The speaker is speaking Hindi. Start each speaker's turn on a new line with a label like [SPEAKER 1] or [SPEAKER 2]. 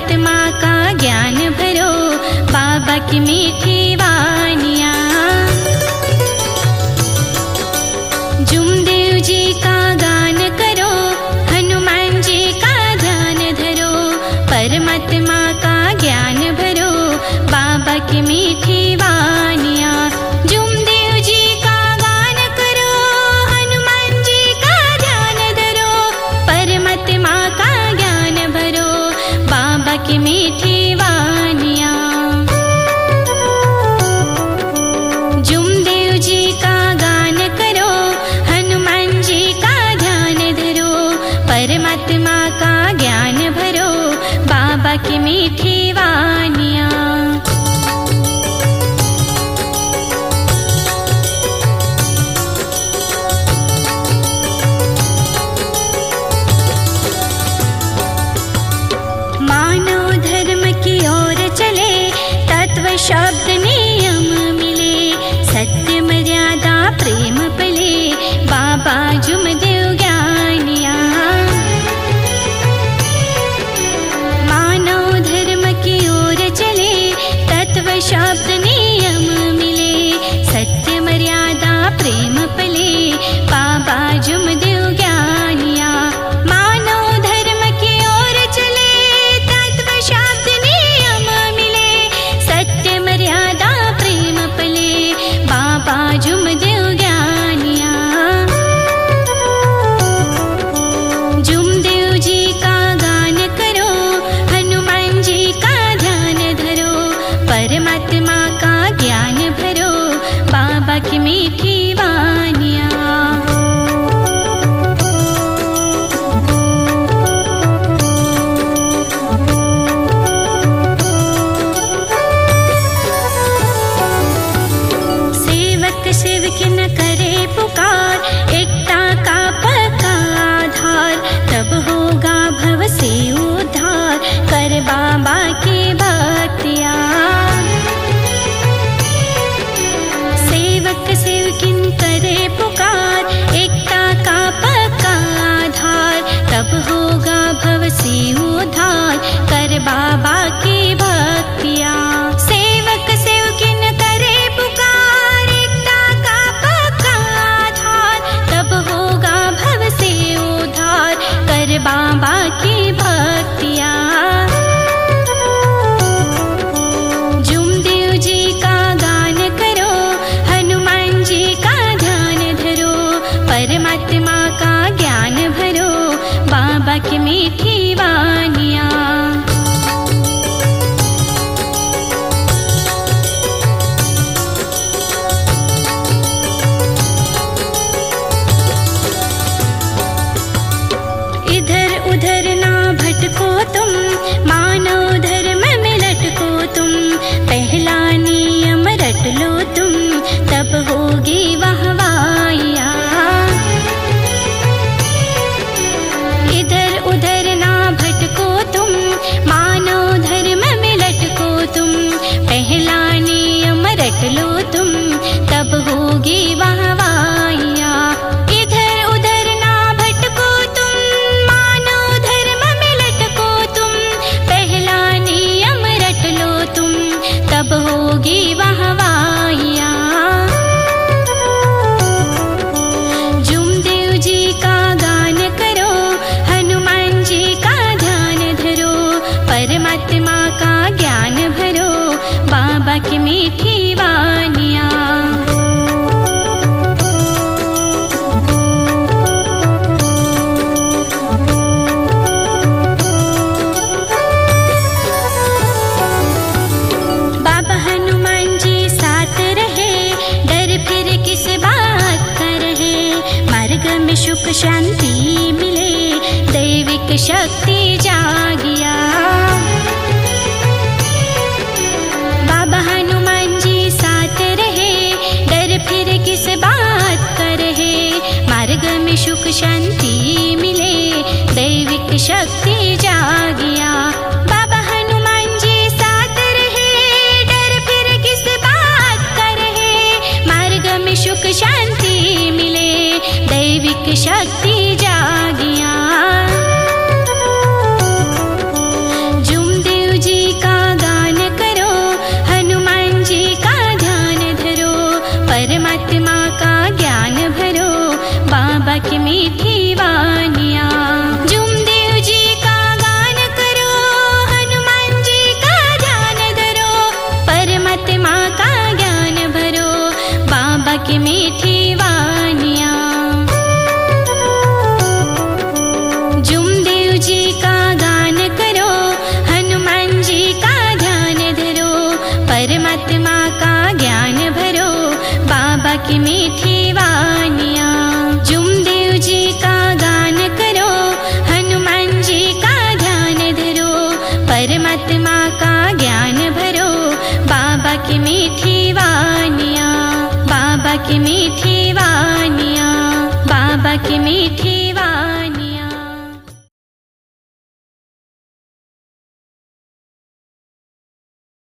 [SPEAKER 1] परमात्मा का ज्ञान भरो, बाबा की मीठी वानियाँ। जुमदेव जी का गान करो, हनुमान जी का ध्यान धरो, परमात्मा का ज्ञान भरो, बाबा की मीठी वानियाँ। जुमदेव जी का गान करो, हनुमान जी का ध्यान धरो, परमात्मा का ज्ञान भरो, बाबा की मीठी वानियाँ। जुमदेव जी का गान करो, हनुमान जी का ध्यान धरो, परमात्मा का ज्ञान भरो, बाबा की मीठी वानियाँ। मानव धर्म की ओर चले, तत्व शब्द नियम मिले, सत्य मर्यादा प्रेम पले, बाबा जुमदेव ज्ञानिया। मानव धर्म की ओर चले, तत्व शब्द नियम मिले, सत्य मर्यादा प्रेम पले, बाबा जुमदेव ज्ञानिया। मानव धर्म की ओर चले, तत्व शब्द नियम मिले, सत्य मर्यादा प्रेम पले, बाबा जुमदेव ज्ञानिया। जुमदेव जी का गान करो, हनुमान जी का ध्यान धरो, परमात्मा का ज्ञान भरो, बाबा की मीठी वानियाँ। सेवक न करे पुकार, एकता का पक्का आधार, तब होगा भव से उद्धार, कर बाबा की भक्तियाँ। सेवक सेवकिन करे पुकार, एकता का पक्का आधार, तब होगा भव से उद्धार, कर बाबा की भक्तियाँ। सेवक सेवकिन करे पुकार, एकता का पक्का आधार, तब होगा भव से उद्धार, कर बाबा की भक्तियाँ। जुमदेव जी का गान करो, हनुमान जी का ध्यान धरो, परमात्मा का ज्ञान भरो, बाबा की मीठी वानियाँ। इधर उधर ना भटको तुम, मानव धर्म में लटको तुम, पहला नियम रट लो तुम, तब होगी वाहवाइयाँ। इधर उधर ना भटको तुम, मानव धर्म में लटको तुम, पहला नियम रट लो तुम, तब होगी वाहवाइयाँ। इधर उधर ना भटको तुम, मानव धर्म में लटको तुम, पहला नियम रट लो तुम, तब होगी वाहवाइयाँ। जुमदेव जी का गान करो, हनुमान जी का ध्यान धरो, परमात्मा का ज्ञान भरो, बाबा की मीठी वानियाँ। बाबा हनुमान जी साथ रहे, डर फिर किस बात का रहे, मार्ग में सुख शांति मिले, दैविक शक्ति जागिया। बाबा हनुमान जी साथ रहे, डर फिर किस बात का रहे, मार्ग में सुख शांति मिले, दैविक शक्ति जागिया। बाबा हनुमान जी साथ रहे, डर फिर किस बात का रहे, मार्ग में सुख शांति मिले, दैविक शक्ति जागिया। जुमदेव बाबा की मीठी वानियाँ। जुमदेव जी का गान करो, हनुमान जी का ध्यान धरो, परमात्मा का ज्ञान भरो, बाबा की मीठी वानियाँ, बाबा की मीठी वानियाँ।